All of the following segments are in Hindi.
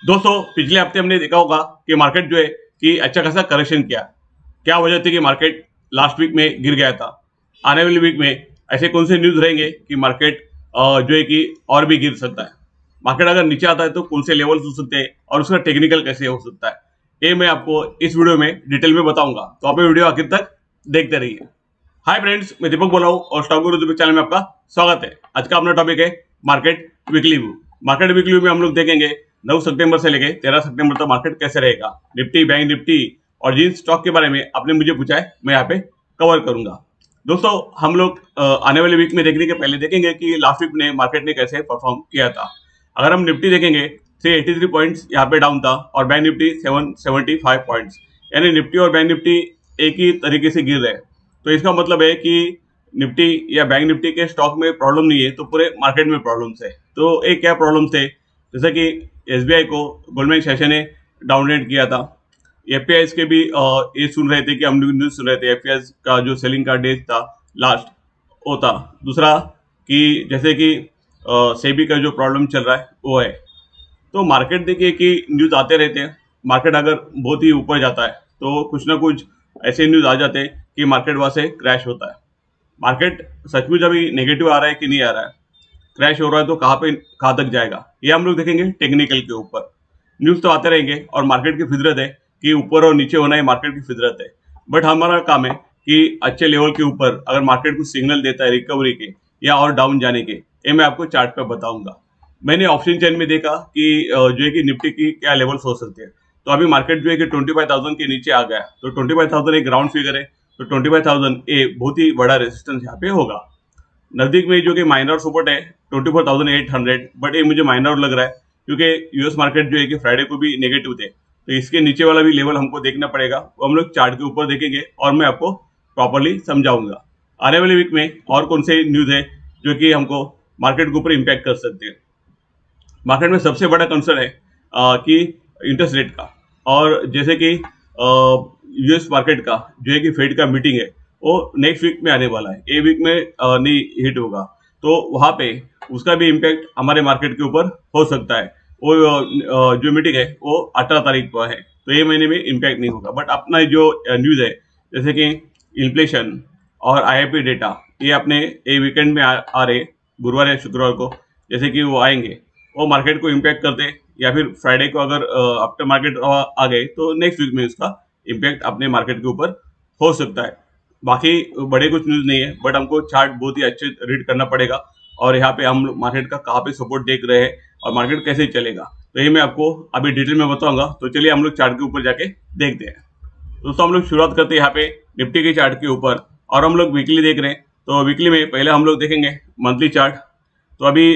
दोस्तों पिछले हफ्ते हमने देखा होगा कि मार्केट जो है कि अच्छा खासा करेक्शन किया। क्या वजह थी कि मार्केट लास्ट वीक में गिर गया था। आने वाली वीक में ऐसे कौन से न्यूज़ रहेंगे कि मार्केट जो है कि और भी गिर सकता है। मार्केट अगर नीचे आता है तो कौन से लेवल्स हो सकते हैं और उसका टेक्निकल कैसे हो सकता है, ये मैं आपको इस वीडियो में डिटेल में बताऊंगा। तो आप ये वीडियो आखिर तक देखते रहिए। हाय फ्रेंड्स, मैं दीपक बोल रहा हूँ और स्टॉक गुरु यूट्यूब चैनल में आपका स्वागत है। आज का अपना टॉपिक है market weekly view. Market weekly view में हम लोग देखेंगे 9 सितंबर से लेके 13 सितंबर तक मार्केट कैसे रहेगा। निफ्टी, बैंक निफ्टी और जिन स्टॉक के बारे में आपने मुझे पूछा है मैं यहाँ पे कवर करूंगा। दोस्तों हम लोग आने वाले वीक में देखने के पहले देखेंगे कि लास्ट वीक में मार्केट ने कैसे परफॉर्म किया था। अगर हम निफ्टी देखेंगे 383 पॉइंट्स यहाँ पे डाउन था और बैंक निफ्टी 775 पॉइंट्स, यानी निफ्टी और बैंक निफ्टी एक ही तरीके से गिर रहे हैं। तो इसका मतलब है कि निफ्टी या बैंक निफ्टी के स्टॉक में प्रॉब्लम नहीं है तो पूरे मार्केट में प्रॉब्लम्स है। तो एक क्या प्रॉब्लम्स थे, जैसे कि एसबीआई को गोल्डमैन सैक्स ने डाउनग्रेड किया था। एफपीआई के भी ये सुन रहे थे कि हम लोग न्यूज सुन रहे थे एफपीआई का जो सेलिंग का डेट था लास्ट वो था। दूसरा कि जैसे कि सेबी का जो प्रॉब्लम चल रहा है वो है। तो मार्केट देखिए कि न्यूज आते रहते हैं। मार्केट अगर बहुत ही ऊपर जाता है तो कुछ ना कुछ ऐसे न्यूज आ जाते हैं कि मार्केट वहां से क्रैश होता है। मार्केट सचमुच अभी नेगेटिव आ रहा है कि नहीं आ रहा है, क्रैश हो रहा है तो कहाँ तक जाएगा, ये हम लोग देखेंगे टेक्निकल के ऊपर। न्यूज तो आते रहेंगे और मार्केट की फितरत है कि ऊपर और नीचे होना ही मार्केट की फितरत है। बट हमारा काम है कि अच्छे लेवल के ऊपर अगर मार्केट कुछ सिग्नल देता है रिकवरी के या और डाउन जाने के, ये मैं आपको चार्ट पे बताऊंगा। मैंने ऑप्शन चेन में देखा कि जो है कि निफ्टी की क्या लेवल्स हो सकते हैं। तो अभी मार्केट जो है कि 25,000 के नीचे आ गया, तो 25,000 एक ग्राउंड फिगर है। तो 25,000 ए बहुत ही बड़ा रेजिस्टेंस यहाँ पे होगा। नजदीक में जो कि माइनर सपोर्ट है 24,800, बट ये मुझे माइनर लग रहा है क्योंकि यूएस मार्केट जो है कि फ्राइडे को भी नेगेटिव थे। तो इसके नीचे वाला भी लेवल हमको देखना पड़ेगा, वो हम लोग चार्ट के ऊपर देखेंगे और मैं आपको प्रॉपरली समझाऊंगा। आने वाले वीक में और कौन से न्यूज है जो कि हमको मार्केट के ऊपर इम्पैक्ट कर सकते हैं। मार्केट में सबसे बड़ा कंसर्न है कि इंटरेस्ट रेट का, और जैसे कि यूएस मार्केट का जो है कि फेड का मीटिंग है वो नेक्स्ट वीक में आने वाला है, ये वीक में नहीं हिट होगा। तो वहां पे उसका भी इम्पैक्ट हमारे मार्केट के ऊपर हो सकता है। वो जो मीटिंग है वो 18 तारीख को है, तो ये महीने में इम्पैक्ट नहीं होगा। बट अपना जो न्यूज है जैसे कि इन्फ्लेशन और आईआईपी डेटा, ये अपने ये वीकेंड में आ रहे गुरुवार या शुक्रवार को, जैसे कि वो आएंगे वो मार्केट को इम्पैक्ट करते हैं। या फिर फ्राइडे को अगर आफ्टर मार्केट आ गए तो नेक्स्ट वीक में उसका इम्पैक्ट अपने मार्केट के ऊपर हो सकता है। बाकी बड़े कुछ न्यूज नहीं है, बट हमको चार्ट बहुत ही अच्छे रीड करना पड़ेगा और यहाँ पे हम मार्केट का कहाँ पे सपोर्ट देख रहे हैं और मार्केट कैसे चलेगा, तो ये मैं आपको अभी डिटेल में बताऊंगा। तो चलिए हम लोग चार्ट के ऊपर जाके देखते हैं। दोस्तों हम लोग शुरुआत करते हैं यहाँ पे निफ्टी के चार्ट के ऊपर, और हम लोग वीकली देख रहे हैं। तो वीकली में पहले हम लोग देखेंगे मंथली चार्ट। तो अभी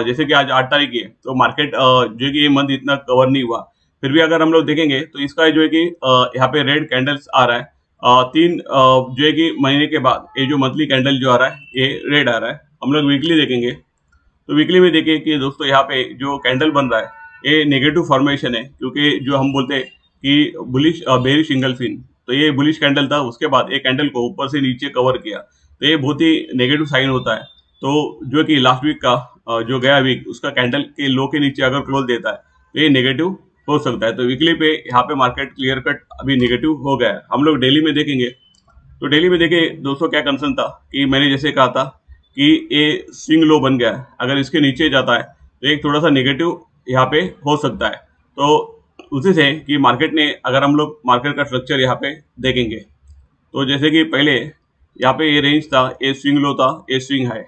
जैसे कि आज 8 तारीख है तो मार्केट जो है कि ये मंथ इतना कवर नहीं हुआ। फिर भी अगर हम लोग देखेंगे तो इसका जो है कि यहाँ पे रेड कैंडल्स आ रहा है। तीन जो है कि महीने के बाद ये जो मंथली कैंडल जो आ रहा है ये रेड आ रहा है। हम लोग वीकली देखेंगे तो वीकली में देखिए कि दोस्तों यहाँ पे जो कैंडल बन रहा है ये नेगेटिव फॉर्मेशन है, क्योंकि जो हम बोलते हैं कि बुलिश बेरिश सिंगल फिन, तो ये बुलिश कैंडल था। उसके बाद एक कैंडल को ऊपर से नीचे कवर किया, तो ये बहुत ही नेगेटिव साइन होता है। तो जो कि लास्ट वीक का जो गया वीक उसका कैंडल के लो के नीचे अगर क्लोज देता है तो ये नेगेटिव हो सकता है। तो वीकली पे यहाँ पे मार्केट क्लियर कट अभी नेगेटिव हो गया है। हम लोग डेली में देखेंगे तो डेली में देखिए दोस्तों क्या कंसर्न था कि मैंने जैसे कहा था कि ये स्विंग लो बन गया है। अगर इसके नीचे जाता है तो एक थोड़ा सा नेगेटिव यहाँ पे हो सकता है। तो उसी से कि मार्केट ने, अगर हम लोग मार्केट का स्ट्रक्चर यहाँ पे देखेंगे तो जैसे कि पहले यहाँ पे ये रेंज था, ये स्विंग लो था, ये स्विंग हाई।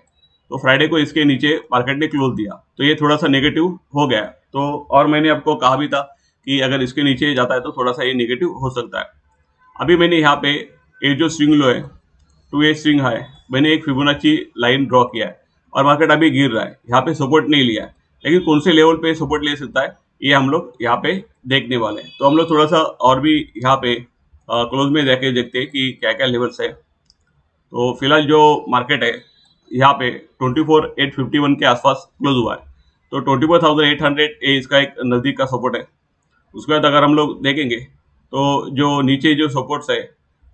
तो फ्राइडे को इसके नीचे मार्केट ने क्लोज दिया तो ये थोड़ा सा नेगेटिव हो गया। तो और मैंने आपको कहा भी था कि अगर इसके नीचे जाता है तो थोड़ा सा ये नेगेटिव हो सकता है। अभी मैंने यहाँ पे ये जो स्विंग लो है 2A स्विंग हाई, मैंने एक फिबोनाची लाइन ड्रॉ किया है और मार्केट अभी गिर रहा है। यहाँ पे सपोर्ट नहीं लिया है, लेकिन कौन से लेवल पे सपोर्ट ले सकता है ये हम लोग यहाँ पे देखने वाले हैं। तो हम लोग थोड़ा सा और भी यहाँ पे क्लोज में जाके देखते हैं कि क्या क्या लेवल्स है। तो फिलहाल जो मार्केट है यहाँ पे 24,851 के आसपास क्लोज हुआ है। तो 24,800 ये इसका एक नज़दीक का सपोर्ट है। उसके बाद अगर हम लोग देखेंगे तो जो नीचे जो सपोर्ट्स है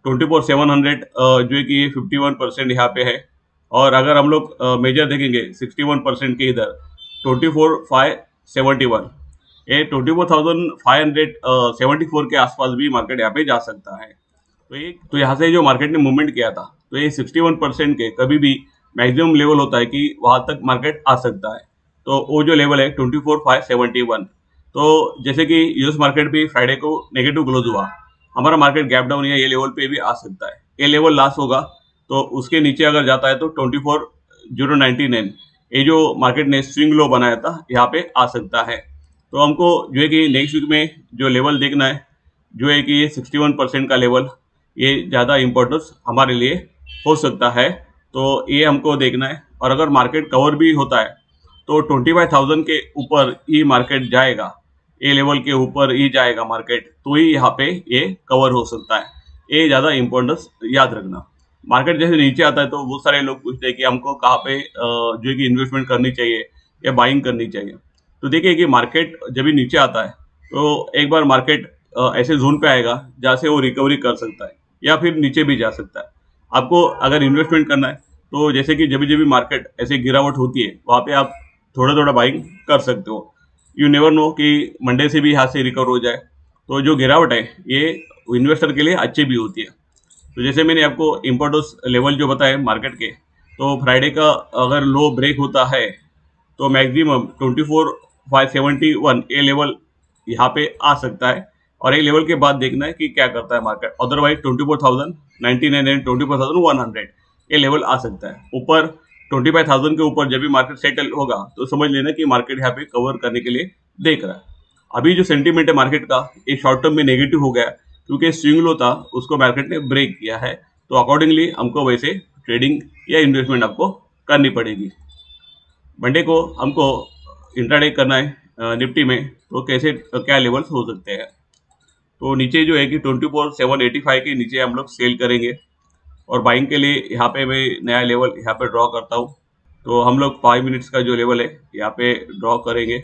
24,700 जो है कि 51% यहाँ पे है। और अगर हम लोग मेजर देखेंगे 61% के इधर 24,571, ये 24,574 के आसपास भी मार्केट यहाँ पे जा सकता है। तो यहाँ से जो मार्केट ने मूवमेंट किया था, तो ये 61% के कभी भी मैक्सिमम लेवल होता है कि वहां तक मार्केट आ सकता है। तो वो जो लेवल है 24,571। तो जैसे कि यूएस मार्केट भी फ्राइडे को नेगेटिव क्लोज हुआ, हमारा मार्केट गैप डाउन या ये लेवल पे भी आ सकता है। ये लेवल लास्ट होगा तो उसके नीचे अगर जाता है तो 24,099 ये जो मार्केट ने स्विंग लो बनाया था यहाँ पे आ सकता है। तो हमको जो है कि नेक्स्ट वीक में जो लेवल देखना है, जो है कि ये 61% का लेवल, ये ज़्यादा इम्पोर्टेंस हमारे लिए हो सकता है। तो ये हमको देखना है। और अगर मार्केट कवर भी होता है तो 25,000 के ऊपर ही मार्केट जाएगा, ये लेवल के ऊपर ही जाएगा मार्केट, तो ही यहाँ पे ये कवर हो सकता है। ये ज़्यादा इम्पोर्टेंस याद रखना। मार्केट जैसे नीचे आता है तो बहुत सारे लोग पूछते हैं कि हमको कहाँ पे जो है कि इन्वेस्टमेंट करनी चाहिए या बाइंग करनी चाहिए। तो देखिए कि मार्केट जब भी नीचे आता है तो एक बार मार्केट ऐसे जोन पे आएगा जहाँ से वो रिकवरी कर सकता है या फिर नीचे भी जा सकता है। आपको अगर इन्वेस्टमेंट करना है तो जैसे कि जब भी मार्केट ऐसे गिरावट होती है वहाँ पे आप थोड़ा थोड़ा बाइंग कर सकते हो। यू नेवर नो कि मंडे से भी यहाँ से रिकवर हो जाए। तो जो गिरावट है ये इन्वेस्टर के लिए अच्छी भी होती है। तो जैसे मैंने आपको इम्पोर्टेंस लेवल जो बताए मार्केट के, तो फ्राइडे का अगर लो ब्रेक होता है तो मैक्सिमम 24,571 ये लेवल यहाँ पे आ सकता है। और ये लेवल के बाद देखना है कि क्या करता है मार्केट। अदरवाइज 24,099 एंड 24,100 ये लेवल आ सकता है। ऊपर 25,000 के ऊपर जब भी मार्केट सेटल होगा तो समझ लेना कि मार्केट यहाँ पे कवर करने के लिए देख रहा है। अभी जो सेंटीमेंट है मार्केट का, ये शॉर्ट टर्म में नेगेटिव हो गया क्योंकि स्विंग लो था उसको मार्केट ने ब्रेक किया है। तो अकॉर्डिंगली हमको वैसे ट्रेडिंग या इन्वेस्टमेंट आपको करनी पड़ेगी। मंडे को हमको इंट्राडे करना है निफ्टी में, तो कैसे क्या लेवल्स हो सकते हैं। तो नीचे जो है कि 24,785 के नीचे हम लोग सेल करेंगे। और बाइंग के लिए यहाँ पे मैं नया लेवल यहाँ पे ड्रॉ करता हूँ। तो हम लोग 5 मिनट्स का जो लेवल है यहाँ पे ड्रॉ करेंगे।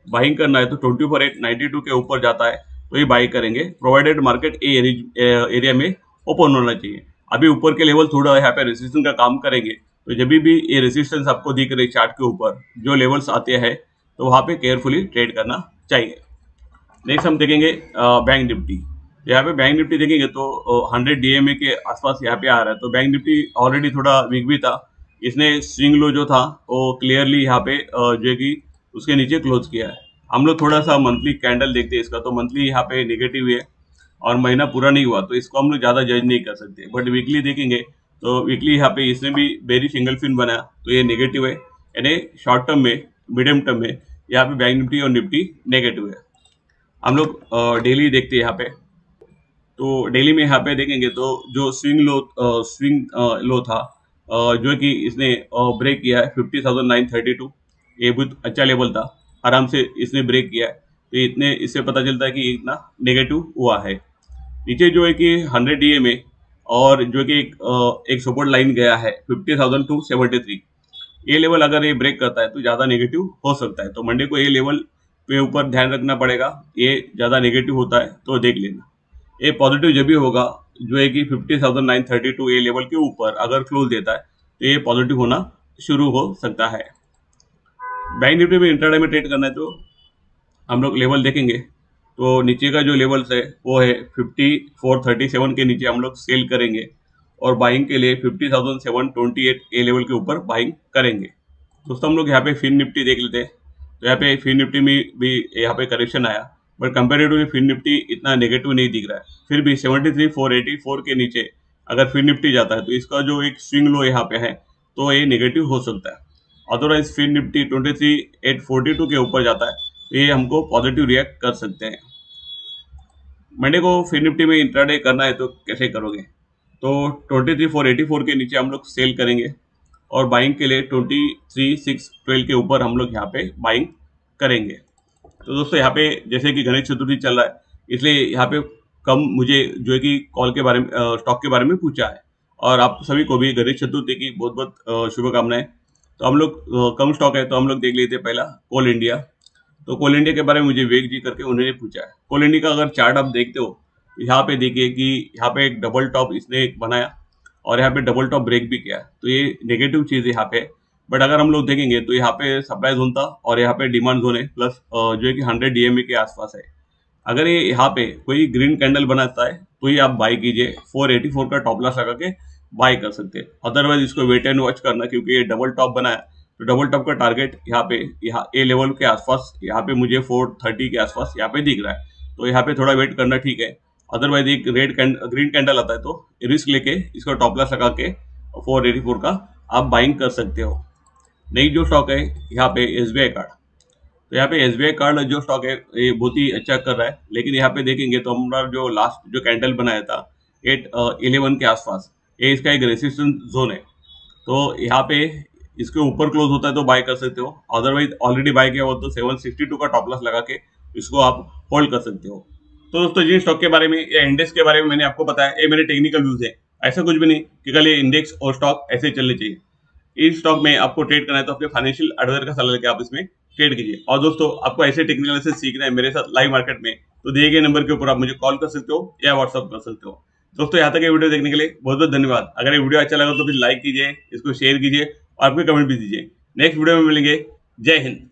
बाइंग करना है तो 24,892 के ऊपर जाता है तो ये बाई करेंगे, प्रोवाइडेड मार्केट एरिया में ओपन होना चाहिए। अभी ऊपर के लेवल थोड़ा यहाँ पे रेजिस्टेंस का काम करेंगे, तो जब भी ये रेजिस्टेंस आपको दिख रही चार्ट के ऊपर जो लेवल्स आते हैं तो वहाँ पे केयरफुली ट्रेड करना चाहिए। नेक्स्ट हम देखेंगे बैंक निफ्टी। यहाँ पे बैंक निफ्टी देखेंगे तो 100 डीएमए के आसपास यहाँ पे आ रहा है। तो बैंक निफ्टी ऑलरेडी थोड़ा वीक भी था, इसने स्विंग लो जो था वो क्लियरली यहाँ पे जो है कि उसके नीचे क्लोज किया है। हम लोग थोड़ा सा मंथली कैंडल देखते हैं इसका, तो मंथली यहाँ पे नेगेटिव है और महीना पूरा नहीं हुआ तो इसको हम लोग ज़्यादा जज नहीं कर सकते। बट वीकली देखेंगे तो वीकली यहाँ पे इसने भी बेरी सिंगल फिन बनाया तो ये नेगेटिव है। यानी शॉर्ट टर्म में, मीडियम टर्म में यहाँ पे बैंक निफ्टी और निफ्टी नेगेटिव है। हम लोग डेली देखते हैं यहाँ पे। तो डेली में यहाँ पे देखेंगे तो जो स्विंग लो था जो कि इसने ब्रेक किया है 50,932, ये बहुत अच्छा लेवल था, आराम से इसने ब्रेक किया है। तो इतने इससे पता चलता है कि इतना नेगेटिव हुआ है। नीचे जो है कि 100 डीएमए और जो कि एक सपोर्ट लाइन गया है 50,273, ये लेवल अगर ये ब्रेक करता है तो ज़्यादा नेगेटिव हो सकता है। तो मंडे को ये लेवल पे ऊपर ध्यान रखना पड़ेगा, ये ज़्यादा नेगेटिव होता है तो देख लेना। ये पॉजिटिव जब भी होगा जो है कि 50,932 ये लेवल के ऊपर अगर क्लोज देता है तो ये पॉजिटिव होना शुरू हो सकता है। बैंक निफ्टी में इंट्राडे में ट्रेड करना है तो हम लोग लेवल देखेंगे। तो नीचे का जो लेवल्स है वो है 5437 के नीचे हम लोग सेल करेंगे और बाइंग के लिए 50,728 ए लेवल के ऊपर बाइंग करेंगे। दोस्तों हम लोग यहाँ पे फिन निफ्टी देख लेते हैं। तो यहाँ पे फिन निफ्टी में भी यहाँ पे करेक्शन आया, बट कंपेरेटिवली फिन निफ्टी इतना नेगेटिव नहीं दिख रहा है। फिर भी 73,484 के नीचे अगर फिन निफ्टी जाता है तो इसका जो एक स्विंग लो यहाँ पे है तो ये नेगेटिव हो सकता है। अदरवाइज फिन निफ्टी 23,842 के ऊपर जाता है तो ये हमको पॉजिटिव रिएक्ट कर सकते हैं। मंडे को फिन निफ्टी में इंट्राडे करना है तो कैसे करोगे। तो 23,484 के नीचे हम लोग सेल करेंगे और बाइंग के लिए 23,612 के ऊपर हम लोग यहाँ पे बाइंग करेंगे। तो दोस्तों यहाँ पे जैसे कि गणेश चतुर्थी चल रहा है इसलिए यहाँ पे कम मुझे जो है कि कॉल के बारे में, स्टॉक के बारे में पूछा है। और आप सभी को भी गणेश चतुर्थी की बहुत बहुत शुभकामनाएं। तो हम लोग कम स्टॉक है तो हम लोग देख लेते हैं पहला कोल इंडिया। तो कोल इंडिया के बारे में मुझे विवेक जी करके उन्होंने पूछा है। कोल इंडिया का अगर चार्ट आप देखते हो तो यहाँ पे देखिए कि यहाँ पे एक डबल टॉप इसने एक बनाया और यहाँ पे डबल टॉप ब्रेक भी किया। तो ये नेगेटिव चीज़ है यहाँ पे। बट अगर हम लोग देखेंगे तो यहाँ पे सप्लाई जोन था और यहाँ पे डिमांड जोन है, प्लस जो है कि 100 DMA के आसपास है। अगर ये यहाँ पे कोई ग्रीन कैंडल बनाता है तो ये आप बाय कीजिए, 484 का टॉप लॉस लगा के बाय कर सकते हैं। अदरवाइज इसको वेट एंड वॉच करना, क्योंकि ये डबल टॉप बनाया, तो डबल टॉप का टारगेट यहाँ ए लेवल के आसपास, यहाँ पे मुझे 430 के आसपास यहाँ पे दिख रहा है, तो यहाँ पे थोड़ा वेट करना ठीक है। अदरवाइज एक ग्रीन कैंडल आता है तो रिस्क लेके इसको टॉप लॉस लगा के 484 का आप बाइंग कर सकते हो। नेक्स्ट जो स्टॉक है यहाँ पे SBI कार्ड। तो यहाँ पे SBI कार्ड जो स्टॉक है ये बहुत ही अच्छा कर रहा है, लेकिन यहाँ पे देखेंगे तो हमारा जो लास्ट जो कैंडल बनाया था 811 के आसपास, ये इसका एक रेसिस्टेंस जोन है। तो यहाँ पे इसके ऊपर क्लोज होता है तो बाय कर सकते हो, अदरवाइज ऑलरेडी बाय किया हो तो 762 का टॉप लॉस लगा के इसको आप होल्ड कर सकते हो। तो दोस्तों जिन स्टॉक के बारे में या इंडेक्स के बारे में मैंने आपको बताया, ये मेरे टेक्निकल व्यूज है, ऐसा कुछ भी नहीं कि कल ये इंडेक्स और स्टॉक ऐसे चलने चाहिए। इस स्टॉक में आपको ट्रेड करना है तो अपने फाइनेंशियल एडवाइजर का सलाह लेके आप इसमें ट्रेड कीजिए। और दोस्तों आपको ऐसे टेक्निकल एनालिसिस सीखना है मेरे साथ लाइव मार्केट में, तो दिए गए नंबर के ऊपर आप मुझे कॉल कर सकते हो या व्हाट्सअप कर सकते हो। दोस्तों यहाँ तक ये वीडियो देखने के लिए बहुत बहुत धन्यवाद। अगर ये वीडियो अच्छा लगा तो फिर लाइक कीजिए, इसको शेयर कीजिए और आपके कमेंट भी दीजिए। नेक्स्ट वीडियो में मिलेंगे। जय हिंद।